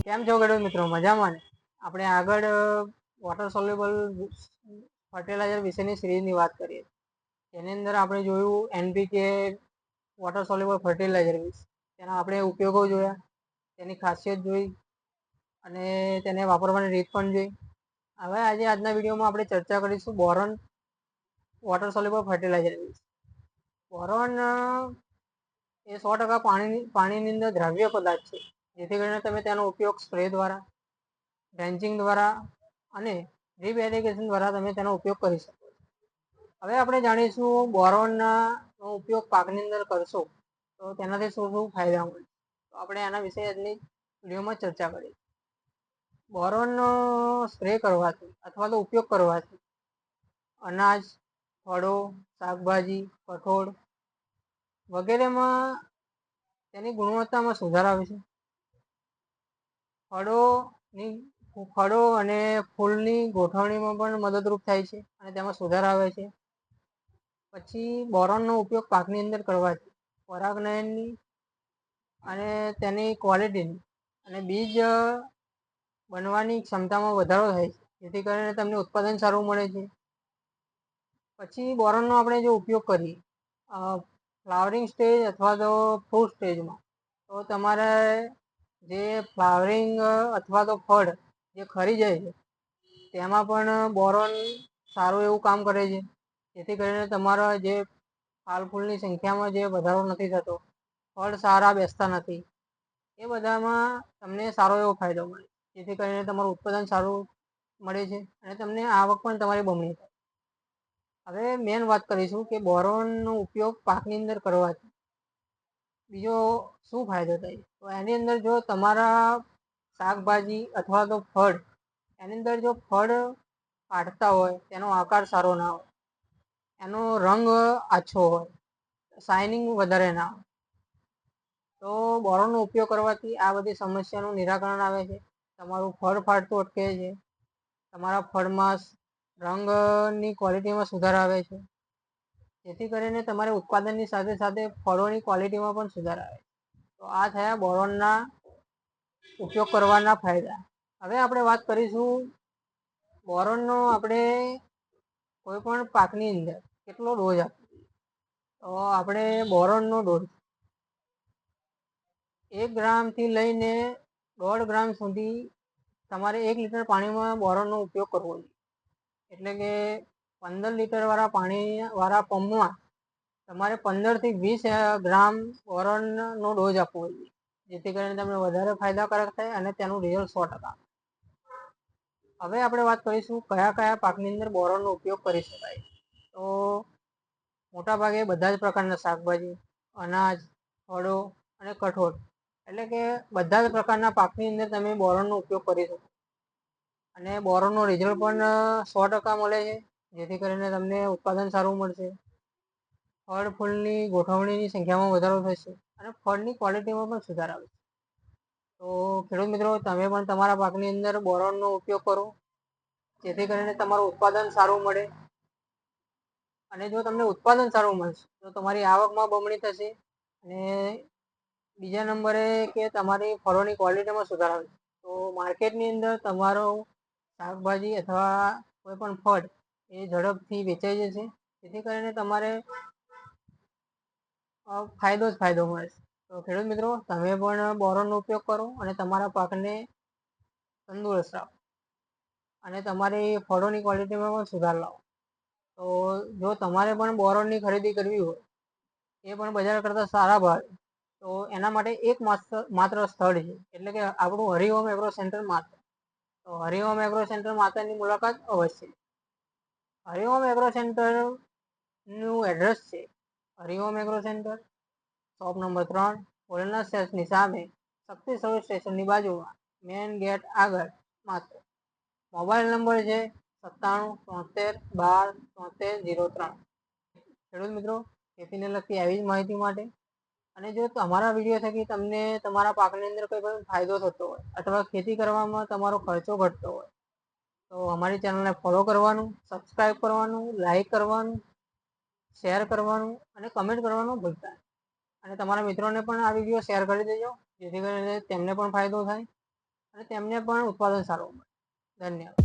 કેમ છો ખેડૂત મિત્રો? મજામાં ને? આપણે આગળ વોટર સોલ્યુબલ ફર્ટિલાઇઝર વિશેની સિરીઝની વાત કરીએ. એની અંદર આપણે જોયું એનપીકે વોટર સોલ્યુબલ ફર્ટિલાઇઝર વિશે. તેના આપણે ઉપયોગો જોયા, તેની ખાસિયત જોઈ અને તેને વાપરવાની રીત પણ જોઈ. હવે આજના વિડીયોમાં આપણે ચર્ચા કરીશું બોરોન વોટર સોલ્યુબલ ફર્ટિલાઇઝર વિશે. બોરોન એ 100% પાણીની અંદર દ્રાવ્ય પદાર્થ છે, જેથી કરીને તમે તેનો ઉપયોગ સ્પ્રે દ્વારા, ડ્રેન્ચિંગ દ્વારા અને ડ્રીપ ઇરિગેશન દ્વારા તમે તેનો ઉપયોગ કરી શકો. હવે આપણે જાણીશું બોરોનનો ઉપયોગ પાકની અંદર કરશો તો તેનાથી શું શું ફાયદા મળે. તો આપણે આના વિશે આજની વિડીયોમાં ચર્ચા કરીએ. બોરોનનો સ્પ્રે કરવાથી અથવા તો ઉપયોગ કરવાથી અનાજ, ફળો, શાકભાજી, કઠોળ વગેરેમાં તેની ગુણવત્તામાં સુધાર આવે છે. ફળો અને ફૂલની ગોઠવણીમાં પણ મદદરૂપ થાય છે અને તેમાં સુધાર આવે છે. પછી બોરોનનો ઉપયોગ પાકની અંદર કરવાથી પરાગનયનની અને તેની ક્વોલિટીની અને બીજ બનવાની ક્ષમતામાં વધારો થાય છે, જેથી કરીને તમને ઉત્પાદન સારું મળે છે. પછી બોરોનનો આપણે જો ઉપયોગ કરીએ ફ્લાવરિંગ સ્ટેજ અથવા તો ફ્રૂટ સ્ટેજમાં, તો તમારે જે ફ્લાવરિંગ અથવા તો ફળ જે ખરી જાય છે તેમાં પણ બોરોન સારું એવું કામ કરે છે, જેથી કરીને તમારા જે ફાલ ફૂલની સંખ્યામાં જે વધારો નથી થતો, ફળ સારા બેસતા નથી, એ બધામાં તમને સારો એવો ફાયદો મળે, જેથી કરીને તમારું ઉત્પાદન સારું મળે છે અને તમને આવક પણ તમારી બમણી થાય. હવે મેન વાત કરીશું કે બોરોનનો ઉપયોગ પાકની અંદર કરવાથી બીજો શું ફાયદો થાય. તો એની અંદર જો તમારા શાકભાજી અથવા તો ફળ, એની અંદર જો ફળ પાડતા હોય, તેનો આકાર સારો ના હોય, એનો રંગ આછો હોય, શાઇનિંગ વધારે ના હોય, તો બોરોનનો ઉપયોગ કરવાથી આ બધી સમસ્યાનું નિરાકરણ આવે છે. તમારું ફળ ફાટતું અટકે છે, તમારા ફળમાં રંગની ક્વોલિટીમાં સુધાર આવે છે, જેથી કરીને તમારે ઉત્પાદનની સાથે સાથે ફળોની ક્વોલિટીમાં પણ સુધાર આવે. તો આ થયા બોરોનના ઉપયોગ કરવાના ફાયદા. હવે આપણે વાત કરીશું બોરોનનો આપણે કોઈ પણ પાકની અંદર કેટલો ડોઝ આપવો. તો આપણે બોરોનનો ડોઝ 1 ગ્રામથી લઈને 1.5 ગ્રામ સુધી તમારે 1 લીટર પાણીમાં બોરોનનો ઉપયોગ કરવો જોઈએ. એટલે કે 15 લીટરવાળા પાણીવાળા પંપમાં તમારે 15થી 20 ગ્રામ બોરોનનો ડોઝ આપવો જોઈએ, જેથી કરીને તમને વધારે ફાયદાકારક થાય અને તેનું રિઝલ્ટ 100% આવે. હવે આપણે વાત કરીશું કયા કયા પાકની અંદર બોરોનનો ઉપયોગ કરી શકાય. તો મોટાભાગે બધા જ પ્રકારના શાકભાજી, અનાજ, ફળો અને કઠોળ, એટલે કે બધા જ પ્રકારના પાકની અંદર તમે બોરોનનો ઉપયોગ કરી શકો અને બોરોનનો રિઝલ્ટ પણ 100% મળે છે, જેથી કરીને તમને ઉત્પાદન સારું મળશે, ફળ ફૂલની ગોઠવણીની સંખ્યામાં વધારો થશે અને ફળની ક્વોલિટીમાં પણ સુધાર આવશે. તો ખેડૂત મિત્રો, તમે પણ તમારા પાકની અંદર બોરોનનો ઉપયોગ કરો, જેથી કરીને તમારું ઉત્પાદન સારું મળે. અને જો તમને ઉત્પાદન સારું મળશે તો તમારી આવકમાં બમણી થશે અને બીજા નંબરે કે તમારી ફળોની ક્વોલિટીમાં સુધાર આવશે. તો માર્કેટની અંદર તમારો શાકભાજી અથવા કોઈ પણ ફળ એ ઝડપથી વેચાઈ જશે, જેથી કરીને તમારે ફાયદો જ ફાયદો મળે છે. તો ખેડૂત મિત્રો, તમે પણ બોરોનનો ઉપયોગ કરો અને તમારા પાકને તંદુરસ્ત રાખો અને તમારી ફળોની ક્વોલિટીમાં પણ સુધાર લાવો. તો જો તમારે પણ બોરોનની ખરીદી કરવી હોય, એ પણ બજાર કરતાં સારા ભાવે, તો એના માટે એક માત્ર સ્થળ છે, એટલે કે આપણું હરિઓમ એગ્રો સેન્ટર માત્ર. તો હરિઓમ એગ્રો સેન્ટર માતાની મુલાકાત અવશ્ય. હરિઓમ એગ્રો સેન્ટરનું એડ્રેસ છે Hariom agro centre, shop number 3, ઓલના સેલ્સની સામે, શક્તિ સર્વિસ સ્ટેશનની બાજુમાં, મેન ગેટ આગળ માત્ર. મોબાઈલ નંબર છે 97 73 12 73 03. ખેડૂત મિત્રો, ખેતીને લગતી આવી જ માહિતી માટે અને જો તમારા વિડીયો થકી તમને તમારા પાકની અંદર કોઈ પણ ફાયદો થતો હોય અથવા ખેતી કરવામાં તમારો ખર્ચો ઘટતો હોય, તો અમારી ચેનલને ફોલો કરવાનું, સબસ્ક્રાઈબ કરવાનું, લાઈક કરવાનું, શેર કરવાનું અને કમેન્ટ કરવાનું ભૂલતા નહીં. અને તમારા મિત્રોને પણ આ વિડીયો શેર કરી દેજો, જેથી કરીને તેમને પણ ફાયદો થાય અને તેમને પણ ઉત્પાદન સારું મળે. ધન્યવાદ.